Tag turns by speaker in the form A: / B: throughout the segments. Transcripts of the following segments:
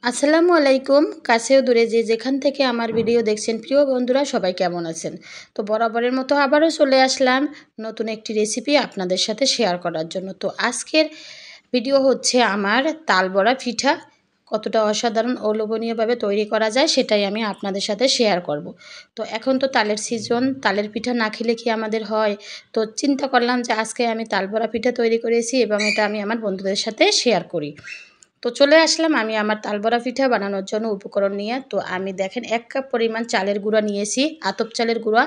A: আসসালামু আলাইকুম। কাছেও দূরে যে যেখান থেকে আমার ভিডিও দেখছেন প্রিয় বন্ধুরা সবাই কেমন আছেন? তো বরাবরের মতো আবারও চলে আসলাম নতুন একটি রেসিপি আপনাদের সাথে শেয়ার করার জন্য। তো আজকের ভিডিও হচ্ছে আমার তাল বড়া পিঠা কতটা অসাধারণ ও লোভনীয়ভাবে তৈরি করা যায় সেটাই আমি আপনাদের সাথে শেয়ার করব। তো এখন তো তালের সিজন, তালের পিঠা না খেলে কি আমাদের হয়? তো চিন্তা করলাম যে আজকে আমি তাল বড়া পিঠা তৈরি করেছি এবং এটা আমি আমার বন্ধুদের সাথে শেয়ার করি। তো চলে আসলাম আমি আমার তালবড়া পিঠা বানানোর জন্য উপকরণ নিয়ে। তো আমি দেখেন ১ কাপ পরিমাণ চালের গুঁড়া নিয়েছি, আতপ চালের গুঁড়া।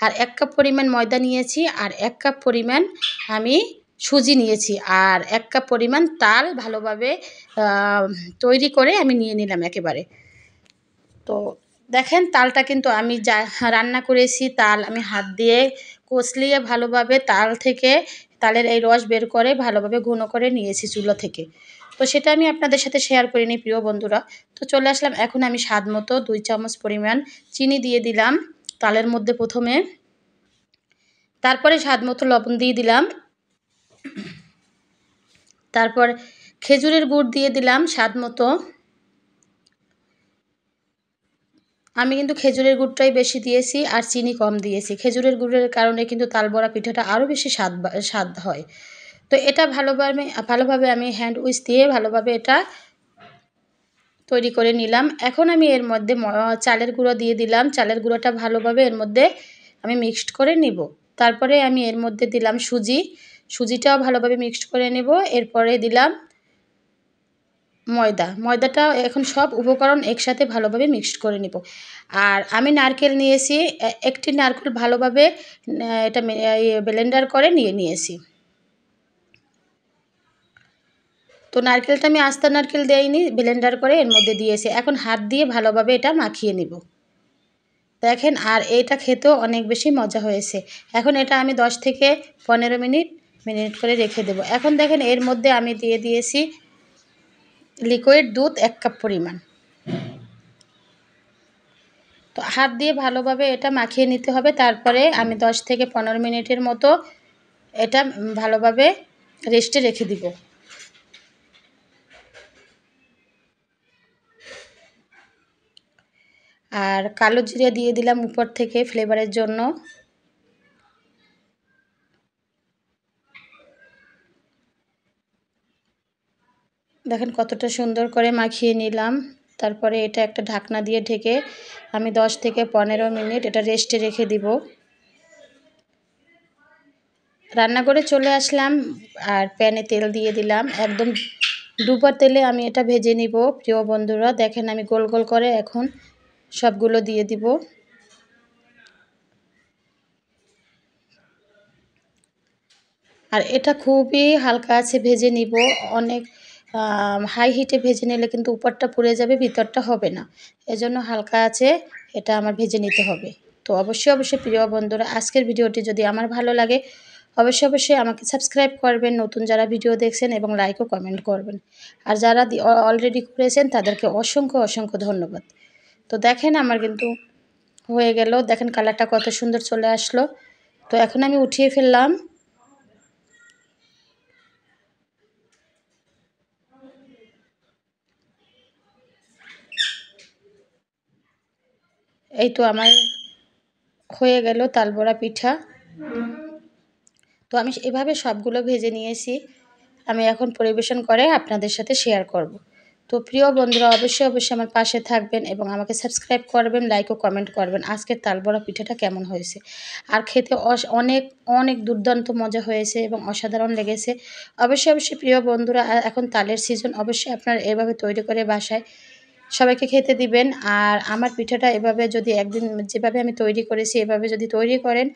A: আর ১ কাপ পরিমাণ ময়দা নিয়েছি, আর ১ কাপ পরিমাণ আমি সুজি নিয়েছি, আর ১ কাপ পরিমাণ তাল ভালোভাবে আ তৈরি করে আমি নিয়ে নিলাম একেবারে। তো দেখেন তালটা কিন্তু আমি যা রান্না করেছি, তাল আমি হাত দিয়ে কচলিয়ে ভালোভাবে তাল থেকে তালের এই রস বের করে ভালোভাবে ঘন করে নিয়েছি চুলা থেকে। তো সেটা আমি আপনাদের সাথে শেয়ার করিনি প্রিয় বন্ধুরা। তো চলে আসলাম, এখন আমি স্বাদ মতো ২ চামচ পরিমাণ চিনি দিয়ে দিলাম তালের মধ্যে প্রথমে। তারপরে স্বাদ মতো লবণ দিয়ে দিলাম। তারপর খেজুরের গুড় দিয়ে দিলাম স্বাদ মতো। আমি কিন্তু খেজুরের গুড়টাই বেশি দিয়েছি আর চিনি কম দিয়েছি। খেজুরের গুড়ের কারণে কিন্তু তালবড়া পিঠাটা আরও বেশি স্বাদ হয়। তো এটা ভালোভাবে আমি হ্যান্ড উইচ দিয়ে ভালোভাবে এটা তৈরি করে নিলাম। এখন আমি এর মধ্যে চালের গুঁড়ো দিয়ে দিলাম। চালের গুঁড়োটা ভালোভাবে এর মধ্যে আমি মিক্সড করে নিব। তারপরে আমি এর মধ্যে দিলাম সুজি। সুজিটাও ভালোভাবে মিক্সড করে নেব। এরপরে দিলাম ময়দাটা এখন সব উপকরণ একসাথে ভালোভাবে মিক্সড করে নিব। আর আমি নারকেল নিয়েছি, একটি নারকেল ভালোভাবে এটা ব্লেন্ডার করে নিয়েছি। তো নারকেলটা আমি আস্ত নারকেল দেইনি, ব্লেন্ডার করে এর মধ্যে দিয়েছি। এখন হাত দিয়ে ভালোভাবে এটা মাখিয়ে নিব। দেখেন, আর এটা খেতেও অনেক বেশি মজা হয়েছে। এখন এটা আমি 10 থেকে 15 মিনিট করে রেখে দেব। এখন দেখেন এর মধ্যে আমি দিয়ে দিয়েছি লিকুইড দুধ ১ কাপ পরিমাণ। তো হাত দিয়ে ভালোভাবে এটা মাখিয়ে নিতে হবে। তারপরে আমি 10 থেকে 15 মিনিটের মতো এটা ভালোভাবে রেস্টে রেখে দিব। আর কালো জিরে দিয়ে দিলাম উপর থেকে ফ্লেভারের জন্য। দেখেন কতটা সুন্দর করে মাখিয়ে নিলাম। তারপরে এটা একটা ঢাকনা দিয়ে ঢেকে আমি 10 থেকে 15 মিনিট এটা রেস্টে রেখে দিব। রান্না করে চলে আসলাম আর প্যানে তেল দিয়ে দিলাম। একদম ডুবো তেলে আমি এটা ভেজে নিব প্রিয় বন্ধুরা। দেখেন আমি গোল গোল করে এখন সবগুলো দিয়ে দিব। আর এটা খুবই হালকা আছে ভেজে নিব। অনেক হাই হিটে ভেজে নিলে কিন্তু উপরটা পুড়ে যাবে, ভিতরটা হবে না। এজন্য হালকা আছে এটা আমার ভেজে নিতে হবে। তো অবশ্যই প্রিয় বন্ধুরা, আজকের ভিডিওটি যদি আমার ভালো লাগে অবশ্যই আমাকে সাবস্ক্রাইব করবেন, নতুন যারা ভিডিও দেখছেন, এবং লাইক ও কমেন্ট করবেন। আর যারা অলরেডি করেছেন তাদেরকে অসংখ্য ধন্যবাদ। তো দেখেন আমার কিন্তু হয়ে গেল। দেখেন কালারটা কত সুন্দর চলে আসলো। তো এখন আমি উঠিয়ে ফেললাম। এই তো আমার হয়ে গেল তালবড়া পিঠা। তো আমি এভাবে সবগুলো ভেজে নিয়েছি। আমি এখন পরিবেশন করে আপনাদের সাথে শেয়ার করব। তো প্রিয় বন্ধুরা, অবশ্যই আমার পাশে থাকবেন এবং আমাকে সাবস্ক্রাইব করবেন, লাইক ও কমেন্ট করবেন আজকের তালবড়া পিঠাটা কেমন হয়েছে। আর খেতে অনেক দুর্দান্ত মজা হয়েছে এবং অসাধারণ লেগেছে। অবশ্যই প্রিয় বন্ধুরা, এখন তালের সিজন, অবশ্যই আপনারা এভাবে তৈরি করে বাসায় সবাইকে খেতে দিবেন। আর আমার পিঠাটা এভাবে যদি একদিন যেভাবে আমি তৈরি করেছি এভাবে যদি তৈরি করেন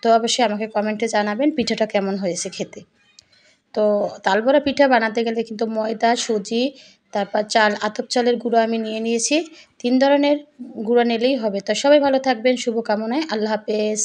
A: তো অবশ্যই আমাকে কমেন্টে জানাবেন পিঠাটা কেমন হয়েছে খেতে। তো তালবড়া পিঠা বানাতে গেলে কিন্তু ময়দা, সুজি, তারপর চাল, আতপ চালের গুঁড়ো আমি নিয়েছি। 3 ধরনের গুঁড়ো নিলেই হবে। তো সবাই ভালো থাকবেন, শুভকামনায়। আল্লাহ হাফেজ।